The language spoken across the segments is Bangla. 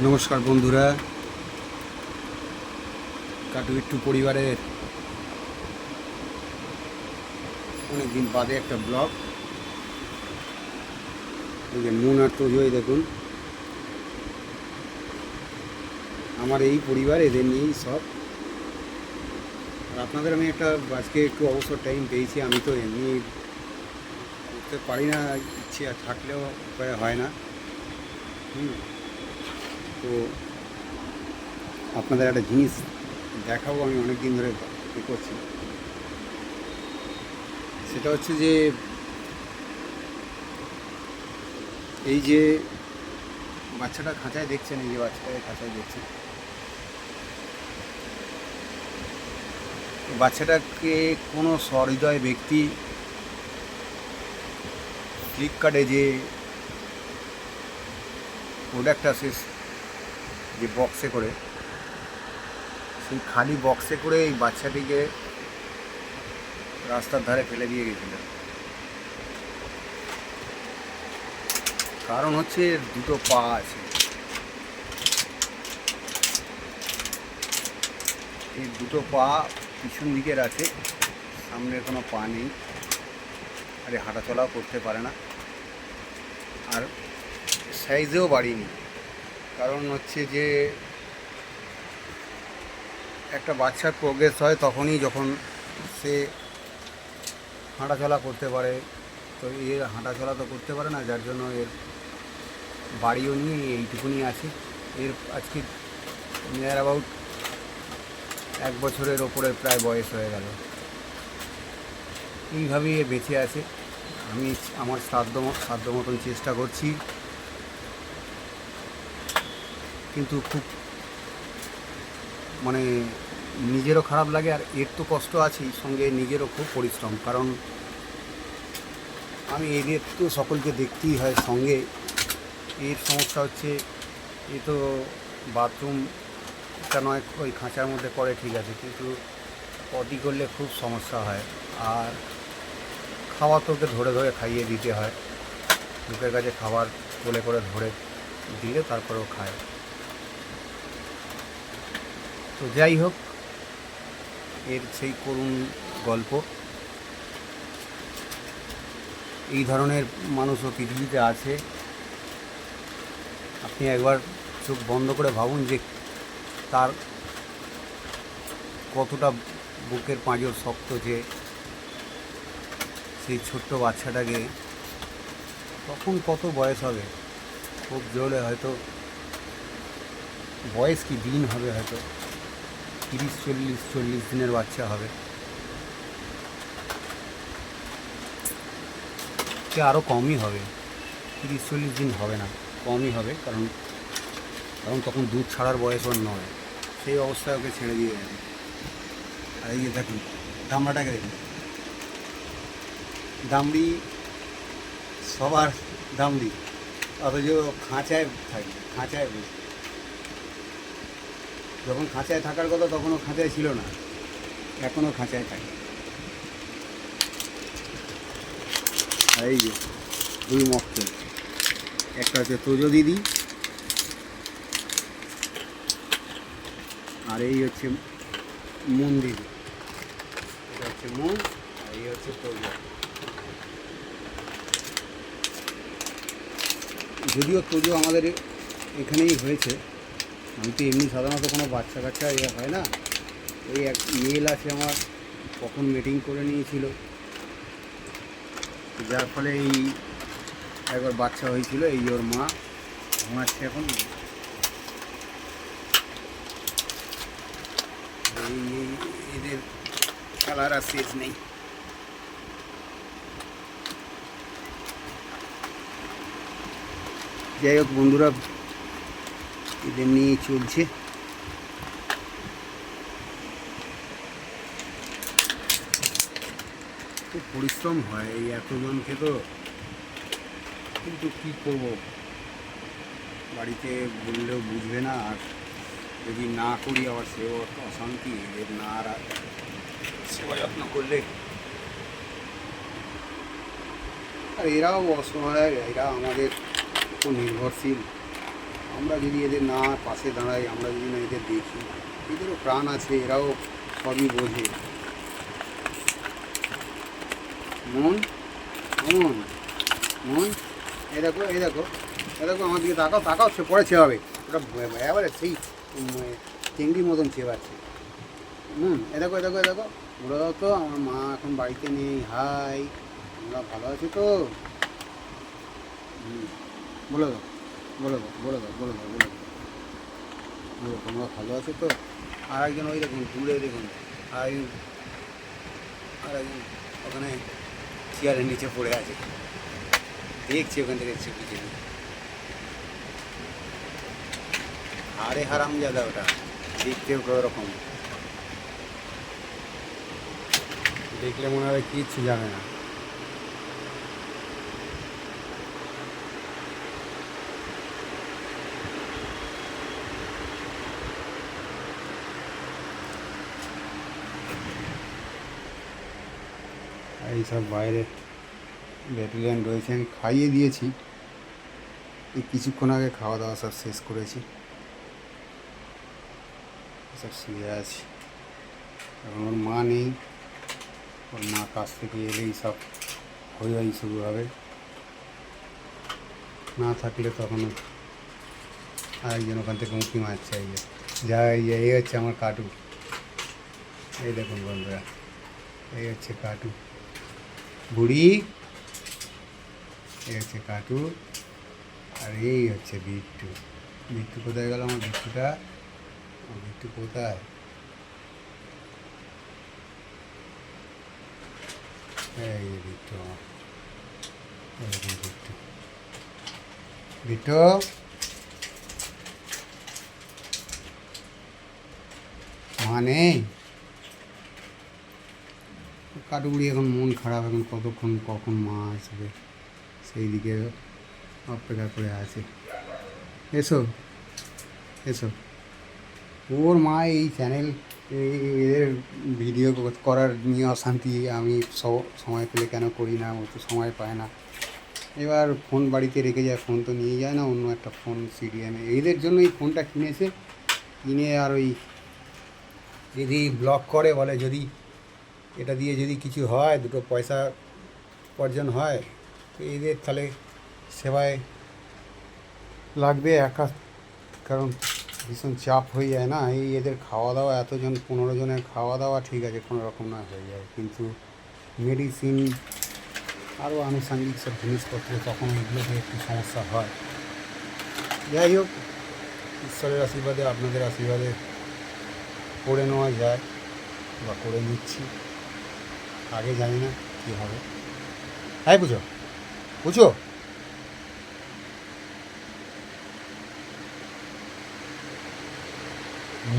নমস্কার বন্ধুরা, কাটুবিট্টু পরিবারের অনেকদিন বাদে একটা ব্লগ। এই যে মন আর তোজোই দেখুন, আমার এই পরিবার, এদের নিয়েই সব। আর আপনাদের আমি একটা আজকে একটু অবসর টাইম পেয়েছি। আমি তো এমনি করতে পারি না, ইচ্ছে থাকলেও উপায় হয় না। তো আপনাদের একটা জিনিস দেখাবো, আমি অনেক দিন ধরে করছি। সেটা হচ্ছে যে এই যে বাচ্চাটা খাঁচায় দেখছেন, এই যে বাচ্চাটাকে খাঁচায় দেখছেন, বাচ্চাটাকে কোনো সহৃদয় ব্যক্তি ফ্লিপকার্টে যে প্রোডাক্ট আসে, যে বক্সে করে, সেই খালি বক্সে করে এই বাচ্চাটিকে রাস্তার ধারে ফেলে দিয়ে গেছিল। কারণ হচ্ছে এর দুটো পা আছে, এই দুটো পা পিছন দিকের আছে, সামনের কোনো পা নেই, আর হাঁটাচলাও করতে পারে না, আর সাইজেও বাড়িনি। কারণ হচ্ছে যে একটা বাচ্চার প্রোগ্রেস হয় তখনই, যখন সে হাঁটাচলা করতে পারে। তো এর হাঁটাচলা তো করতে পারে না, যার জন্য এর বাড়িও নিয়ে এইটুকুনি আছে। এর আজকে নিয়ার অ্যাবাউট 1 বছরের ওপরে প্রায় বয়স হয়ে গেল। এইভাবেই এ বেঁচে আছে। আমি আমার সাধ্য মতন চেষ্টা করছি, কিন্তু খুব মানে নিজেরও খারাপ লাগে, আর এর তো কষ্ট আছেই, সঙ্গে নিজেরও খুব পরিশ্রম। কারণ আমি এদের তো সকলকে দেখতেই হয় সঙ্গে। এর সমস্যা হচ্ছে, এ তো বাথরুমটা নয় ওই খাঁচার মধ্যে করে, ঠিক আছে, কিন্তু পটি করলে খুব সমস্যা হয়। আর খাওয়া তো ওকে ধরে ধরে খাইয়ে দিতে হয়, মুখের কাছে খাবার কোলে করে ধরে দিলে তারপরেও খায়। তো যাই হোক, এর সেই করুণ গল্প। এই ধরনের মানুষও পৃথিবীতে আছে। আপনি একবার চোখ বন্ধ করে ভাবুন যে তার কতটা বুকের পাঁজর শক্ত, যে সেই ছোট্ট বাচ্চাটাকে, তখন কত বয়স হবে, খুব জোরে হয়তো বয়স কি দিন হবে, হয়তো 30-40 দিনের বাচ্চা হবে, সে আরও কমই হবে, 30-40 দিন হবে না, কমই হবে। কারণ তখন দুধ ছাড়ার বয়স ওর নয়, সেই অবস্থায় ওকে ছেড়ে দিয়ে গেছে। আর এই যে দেখুন দামড়াটাকে দেখুন, দামড়ি সবার দামড়ি, অথচ খাঁচায় থাকি, খাঁচায় বসে। যখন খাঁচায় থাকার কথা তখনও খাঁচায় ছিল না, এখনও খাঁচায় থাকে। আর এই যে 2 মক্কেল, একটা হচ্ছে তোজো দিদি, আর এই হচ্ছে মুন দিদি। এটা হচ্ছে মুন, আর এই হচ্ছে তোজো। যদিও তোজো আমাদের এখানেই হয়েছে, আমি তো এমনি সাধারণত কোনো বাচ্চা কাচ্চা হয় না। ওই এক মেল আছে আমার, কখন মিটিং করে নিয়েছিল, যার ফলে এই একবার বাচ্চা হয়েছিল। এই ওর মা ঘুমাচ্ছে এখন। এই এদের খেলার আর শেষ নেই। যাই হোক বন্ধুরা, এদের নিয়ে চলছে। খুব পরিশ্রম হয় এই এতজনকে, তো কিন্তু কী করবো, বাড়িতে বললেও বুঝবে না। আর যদি না করি আবার সেও অশান্তি, এদের না সেবা যত্ন করলে। আর এরাও অসহায়, এরা আমাদের উপর নির্ভরশীল। আমরা যদি এদের না পাশে দাঁড়াই, আমরা যদি না এদের দেখি, এদেরও প্রাণ আছে, এরাও সবই বোঝে। মন মন মন, এই দেখো এই দেখো এই দেখো, আমার দিকে তাকাও তাকাও, সে পরে ছেবাবে। ওটা এবারে সেই চিংড়ির মতন ছেবাচ্ছে। এ দেখো এ দেখো এ দেখো, বলে দাও তো আমার মা এখন বাড়িতে নেই। হাই, তোমরা ভালো আছো তো? বলে দাও বলে দাও বলে দাও বলে দাও বলে দাও বলে, তোমরা ভালো আছো তো? আর একজন ওই দেখুন দূরে দেখুন, আর একজন ওখানে চেয়ারের নিচে পড়ে আছে, দেখছি ওখান থেকে ছিপি ছিপি। আরে হারাম জাদা, ওটা দেখতেও রকম, দেখলে মনে হয় কিচ্ছু জানে না। এইসব বাইরে ব্যাটালিয়ান রয়েছে, আমি খাইয়ে দিয়েছি, এই কিছুক্ষণ আগে খাওয়া দাওয়া সব শেষ করেছি, সব শুয়ে আছি। এখন ওর মা নেই, ওর মা কাছ থেকে এলেই সব হই শুরু হবে, না থাকলে তখন আরেকজন ওখান থেকে উঁকি মারছে। এই যা এই হচ্ছে আমার কাটু, এই দেখুন বন্ধুরা, এই হচ্ছে কাটু বুড়ি, এই হচ্ছে কাটু, আর এই হচ্ছে বিট্টু। বিট্টু কোথায় গেল আমার বিট্টুটা? বিট্টু কোথায়? এই বিট্টু আমার, এরকম বিট্টু। বিট্টু মা নেই, কাটুগুড়ি এখন মন খারাপ, এখন কখন মা আসবে সেই দিকে অপেক্ষা করে আছে। এসো এসো, ওর মা এই চ্যানেল এদের ভিডিও করার নিয়ে অশান্তি, আমি সময় পেলে কেন করি না, ও তো সময় পায় না। এবার ফোন বাড়িতে রেখে যায়, ফোন তো নিয়ে যায় না, অন্য একটা ফোন সিডিএমে, এদের জন্য এই ফোনটা কিনেছে, কিনে আর ওই যদি ব্লগ করে, বলে যদি এটা দিয়ে যদি কিছু হয়, দুটো পয়সা উপার্জন হয়, তো এদের তাহলে সেবায় লাগবে একা, কারণ ভীষণ চাপ হয়ে যায় না এই এদের খাওয়া দাওয়া, এতজন 15 জনের খাওয়া দাওয়া ঠিক আছে কোনো রকম না হয়ে যায়, কিন্তু মেডিসিন আরও আনুষঙ্গিক সব জিনিসপত্র, তখন এগুলোতে একটু সমস্যা হয়। যাই হোক, ঈশ্বরের আশীর্বাদে, আপনাদের আশীর্বাদে করে নেওয়া যায় বা করে নিচ্ছি, আগে জানি না কী হবে। হ্যাঁ বুঝো বুঝো,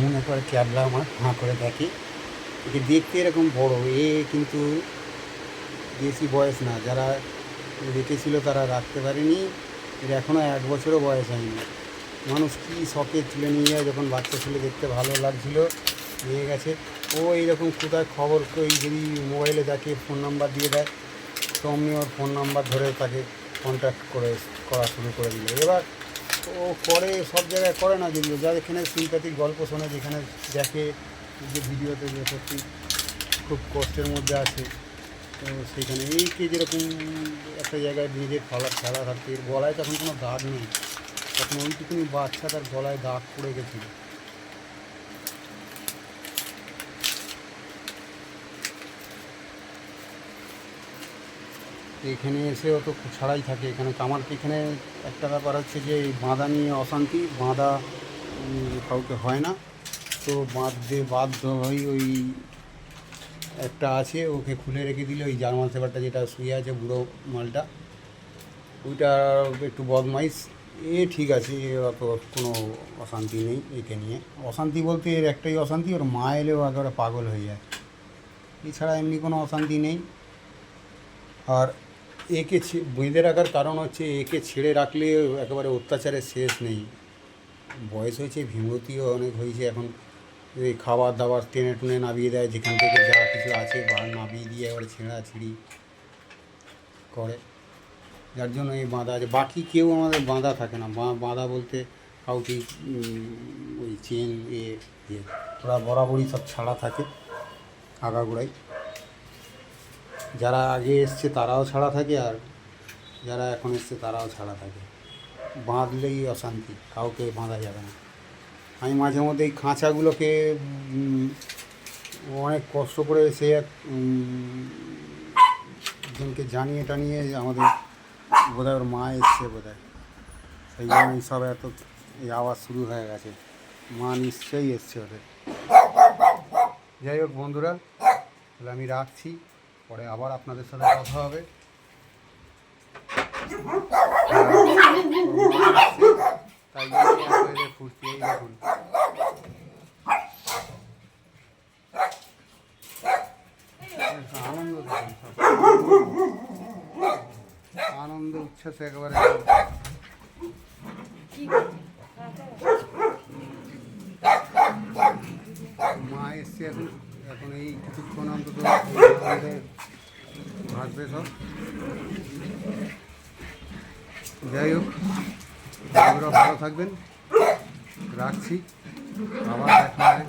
মনে করে ক্যাবলা আমার হাঁ করে দেখে, একে দেখতে এরকম বড়, এ কিন্তু বেশি বয়স না, যারা রেখেছিল তারা রাখতে পারেনি, এর এখনও 1 বছরও বয়স হয়নি। মানুষ কী শখে তুলে নিয়ে যায়, যখন বাচ্চা ছেলে দেখতে ভালো লাগছিল নিয়ে গেছে। ও এইরকম কোথায় খবর, এই যদি মোবাইলে দেখে ফোন নাম্বার দিয়ে দেয়, তো অমনি ওর ফোন নাম্বার ধরে তাকে কন্ট্যাক্ট করা শুরু করে দিল। এবার ও করে, সব জায়গায় করে না, যেগুলো যা যেখানে সিম্প্যাথিক গল্প শোনে, যেখানে দেখে যে ভিডিওতে যে সত্যি খুব কষ্টের মধ্যে আছে, তো সেখানে এইকে যেরকম একটা জায়গায় নিজের খেলা থাকতে, এর গলায় তখন কোনো দাগ নেই, তখন ওইটুকুনি বাচ্চা, তার গলায় দাগ পড়ে গেছিলো। এখানে এসে ও তো ছাড়াই থাকে এখানে। আমার এখানে একটা ব্যাপার হচ্ছে যে এই বাঁধা নিয়ে অশান্তি, বাঁধা কাউকে হয় না, তো বাধ্য হই, ওই একটা আছে ওকে খুলে রেখে দিলে, ওই জার্মান শেফার্ডটা যেটা শুয়ে আছে বুড়ো মালটা, ওইটা একটু বদমাইশ, ঠিক আছে, অত কোনো অশান্তি নেই একে নিয়ে। অশান্তি বলতে এর একটাই অশান্তি, ওর মা এলেও একেবারে পাগল হয়ে যায়, এছাড়া এমনি কোনো অশান্তি নেই। আর একে বেঁধে রাখার কারণ হচ্ছে, একে ছেড়ে রাখলে একেবারে অত্যাচারের শেষ নেই। বয়স হয়েছে, ভীমতিও অনেক হয়েছে, এখন এই খাবার দাবার টেনে টুনে নামিয়ে দেয়, যেখান থেকে যা কিছু আছে নামিয়ে দিয়ে এবারে ছেঁড়াছিঁড়ি করে, যার জন্য এই বাঁধা আছে। বাকি কেউ আমাদের বাঁধা থাকে না, বাঁধা বলতে কাউকে ওই চেন ওরা বরাবরই সব ছাড়া থাকে আগাগোড়াই। যারা আগে এসছে তারাও ছাড়া থাকে, আর যারা এখন এসছে তারাও ছাড়া থাকে। বাঁধলেই অশান্তি, কাউকে বাঁধা যাবে না। আমি মাঝে মধ্যে এই খাঁচাগুলোকে অনেক কষ্ট করে সে এক জনকে জানিয়ে টানিয়ে আমাদের বোধহয় ওর মা এসছে বোধহয়, সেই জন্যই সব এত এই আওয়াজ শুরু হয়ে গেছে। মা নিশ্চয়ই এসছে ওদের। যাই হোক বন্ধুরা, তাহলে আমি রাখছি, পরে আবার আপনাদের সাথে কথা হবে। তাই জন্য ফুর্তি, এই দেখুন আনন্দ, আনন্দ উচ্ছ্বাসে একেবারে। মা এসছে এখন, এখন এই কিছুক্ষণ অন্তত ভাসবে সব। যাই হোক, আপনারা ভালো থাকবেন, রাখছি, আবার দেখা হবে।